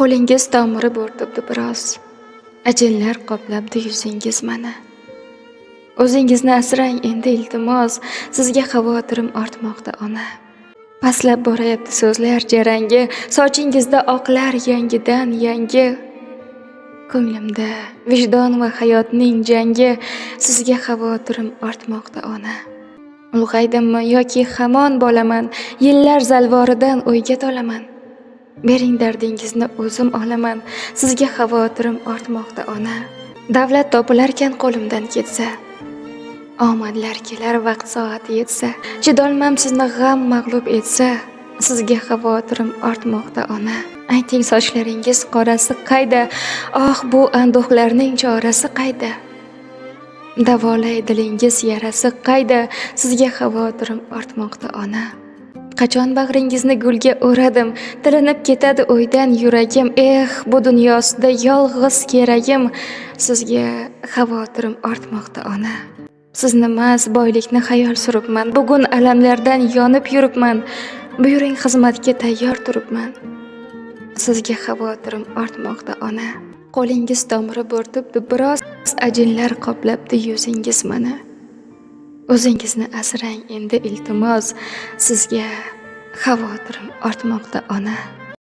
Qo'lingiz tomiri bo'rtibdi biroz. Ajinlar qoplabdi yuzingiz mana. O'zingizni asrang endi iltimos, sizga xavotirim ortmoqda ona. Pastlab borayapti so'zlar jarangi, sochingizda oqlar yangidan yangi. Ko'nglimda vijdon va hayotning jangi, sizga xavotirim ortmoqda ona. Ulg'aydimmi yoki hamon bolaman, yillar zalvoridan o'yga tolaman. Bering dardingizni o'zim olaman, sizga xavotirim ortmoqda ona. Davlat topilarkan qo'limdan ketsa, omadlar kelar vaqt soati yetsa, chidolmam sizni g'am mag'lub etsa, sizga xavotirim ortmoqda ona. Ayting sochlaringiz qorasi qayda? Oh, bu anduhlarning chorasi qayda? Davolay dilingiz yarasi qayda? Sizga xavotirim ortmoqda ona. Qachon bag'ringizni gulga o'radim, tilinib ketadi o'ydan yuragim. Bu dunyosida yolg'iz keragim, sizga xavotirim ortmoqda ona. Sizni emas, boylikni xayol suribman. Bugun alamlardan yonib yuribman. Buyuring xizmatga tayyor turibman. Sizga xavotirim ortmoqda ona. Qo'lingiz tomiri bo'rtibdi biroz, ajinlar qoplabdi yuzingiz mana. O'zingizni asrang endi iltimos, sizga xavotirim ortmoqda ona.